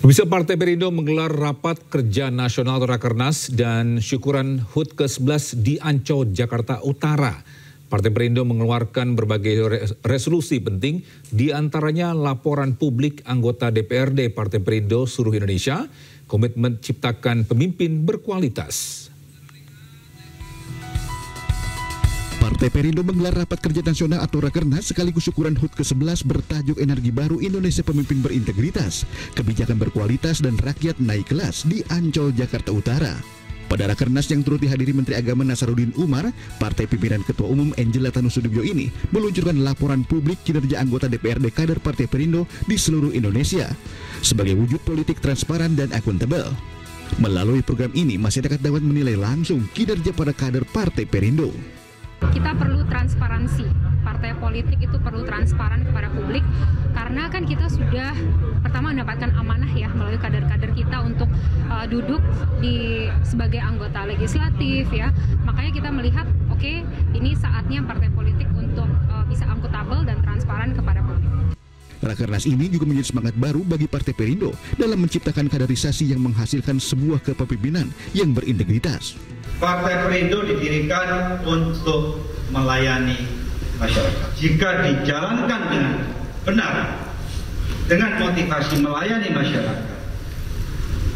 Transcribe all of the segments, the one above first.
Pemirsa, Partai Perindo menggelar rapat kerja nasional atau Rakernas dan syukuran HUT ke-11 di Ancol, Jakarta Utara. Partai Perindo mengeluarkan berbagai resolusi penting, di antaranya laporan publik anggota DPRD Partai Perindo seluruh Indonesia, komitmen ciptakan pemimpin berkualitas. Partai Perindo menggelar rapat kerja nasional atau Rakernas sekaligus syukuran HUT ke-11 bertajuk Energi Baru Indonesia Pemimpin Berintegritas, Kebijakan Berkualitas dan Rakyat Naik Kelas di Ancol, Jakarta Utara. Pada Rakernas yang turut dihadiri Menteri Agama Nasaruddin Umar, Partai pimpinan Ketua Umum Angela Tanusudibyo ini meluncurkan laporan publik kinerja anggota DPRD kader Partai Perindo di seluruh Indonesia sebagai wujud politik transparan dan akuntabel. Melalui program ini, masyarakat dapat menilai langsung kinerja para kader Partai Perindo. Kita perlu transparansi, partai politik itu perlu transparan kepada publik karena kan kita sudah pertama mendapatkan amanah ya melalui kader-kader kita untuk duduk sebagai anggota legislatif ya, makanya kita melihat oke, ini saatnya partai politik untuk bisa akuntabel dan transparan kepada publik. Rakernas ini juga menjadi semangat baru bagi Partai Perindo dalam menciptakan kaderisasi yang menghasilkan sebuah kepemimpinan yang berintegritas. Partai Perindo didirikan untuk melayani masyarakat. Jika dijalankan dengan benar, dengan motivasi melayani masyarakat,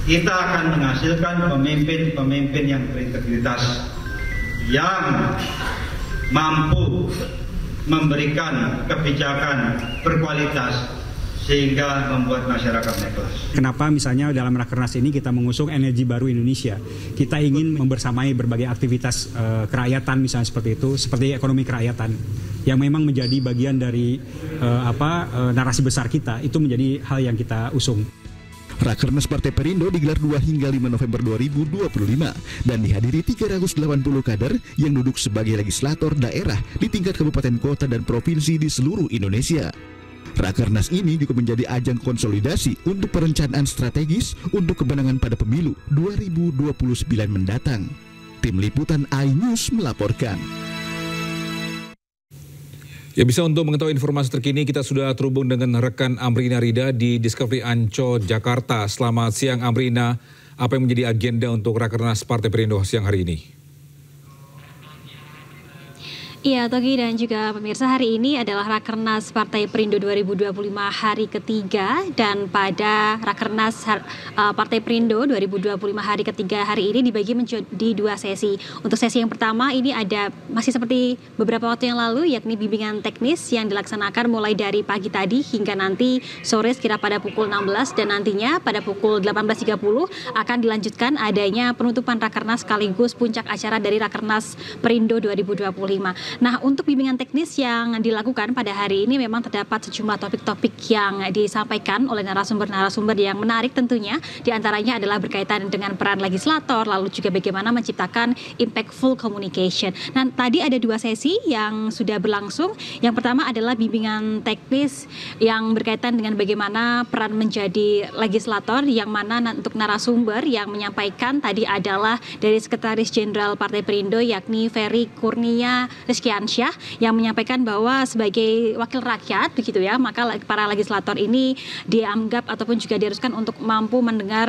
kita akan menghasilkan pemimpin-pemimpin yang berintegritas, yang mampu memberikan kebijakan berkualitas sehingga membuat masyarakat naik kelas. Kenapa misalnya dalam Rakernas ini kita mengusung energi baru Indonesia? Kita ingin membersamai berbagai aktivitas kerakyatan misalnya seperti itu, seperti ekonomi kerakyatan yang memang menjadi bagian dari narasi besar kita, itu menjadi hal yang kita usung. Rakernas Partai Perindo digelar 2 hingga 5 November 2025 dan dihadiri 380 kader yang duduk sebagai legislator daerah di tingkat kabupaten, kota, dan provinsi di seluruh Indonesia. Rakernas ini juga menjadi ajang konsolidasi untuk perencanaan strategis untuk kemenangan pada pemilu 2029 mendatang. Tim Liputan iNews melaporkan. Ya, bisa untuk mengetahui informasi terkini kita sudah terhubung dengan rekan Amrina Rida di Discovery Ancol, Jakarta. Selamat siang Amrina, apa yang menjadi agenda untuk Rakernas Partai Perindo siang hari ini? Iya, Togi dan juga pemirsa, hari ini adalah Rakernas Partai Perindo 2025 hari ketiga, dan pada Rakernas Partai Perindo 2025 hari ketiga hari ini dibagi menjadi 2 sesi. Untuk sesi yang pertama ini ada masih seperti beberapa waktu yang lalu, yakni bimbingan teknis yang dilaksanakan mulai dari pagi tadi hingga nanti sore sekira pada pukul 16, dan nantinya pada pukul 18.30 akan dilanjutkan adanya penutupan Rakernas sekaligus puncak acara dari Rakernas Perindo 2025. Nah, untuk bimbingan teknis yang dilakukan pada hari ini memang terdapat sejumlah topik-topik yang disampaikan oleh narasumber-narasumber yang menarik tentunya. Di antaranya adalah berkaitan dengan peran legislator, lalu juga bagaimana menciptakan impactful communication. Nah, tadi ada 2 sesi yang sudah berlangsung. Yang pertama adalah bimbingan teknis yang berkaitan dengan bagaimana peran menjadi legislator, yang mana untuk narasumber yang menyampaikan tadi adalah dari Sekretaris Jenderal Partai Perindo yakni Ferry Kurnia Rizkiansyah, yang menyampaikan bahwa sebagai wakil rakyat begitu ya, maka para legislator ini dianggap ataupun juga diharuskan untuk mampu mendengar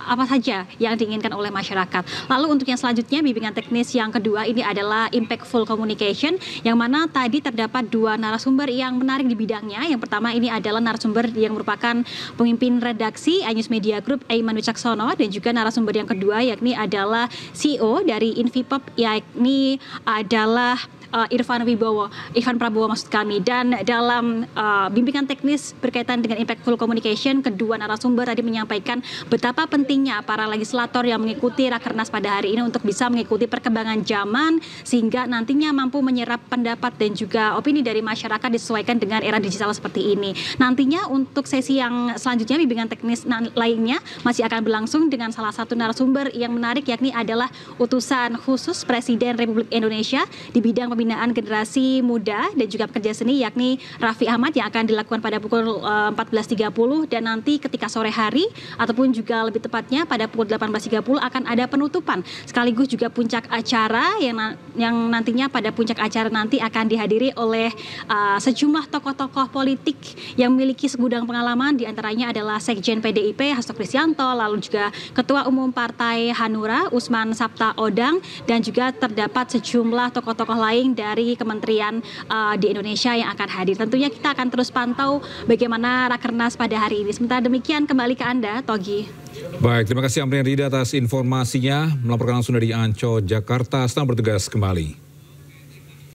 apa saja yang diinginkan oleh masyarakat. Lalu untuk yang selanjutnya bimbingan teknis yang kedua ini adalah impactful communication, yang mana tadi terdapat 2 narasumber yang menarik di bidangnya. Yang pertama ini adalah narasumber yang merupakan pemimpin redaksi iNews Media Group Aiman Wicaksono, dan juga narasumber yang kedua yakni adalah CEO dari Invipop yakni adalah Irfan Prabowo maksud kami. Dan dalam bimbingan teknis berkaitan dengan impactful communication, kedua narasumber tadi menyampaikan betapa pentingnya para legislator yang mengikuti Rakernas pada hari ini untuk bisa mengikuti perkembangan zaman sehingga nantinya mampu menyerap pendapat dan juga opini dari masyarakat disesuaikan dengan era digital seperti ini. Nantinya untuk sesi yang selanjutnya bimbingan teknis lainnya masih akan berlangsung dengan salah satu narasumber yang menarik yakni adalah utusan khusus Presiden Republik Indonesia di bidang pembinaan pembinaan generasi muda dan juga pekerja seni, yakni Raffi Ahmad, yang akan dilakukan pada pukul 14.30, dan nanti ketika sore hari ataupun juga lebih tepatnya pada pukul 18.30 akan ada penutupan sekaligus juga puncak acara yang nantinya pada puncak acara nanti akan dihadiri oleh sejumlah tokoh-tokoh politik yang memiliki segudang pengalaman, diantaranya adalah Sekjen PDIP Hasto Kristianto, lalu juga Ketua Umum Partai Hanura Usman Sabta Odang, dan juga terdapat sejumlah tokoh-tokoh lain dari kementerian di Indonesia yang akan hadir. Tentunya kita akan terus pantau bagaimana Rakernas pada hari ini. Sementara demikian, kembali ke Anda, Togi. Baik, terima kasih Amrian Rida atas informasinya, melaporkan langsung dari Ancol, Jakarta. Selamat bertugas kembali.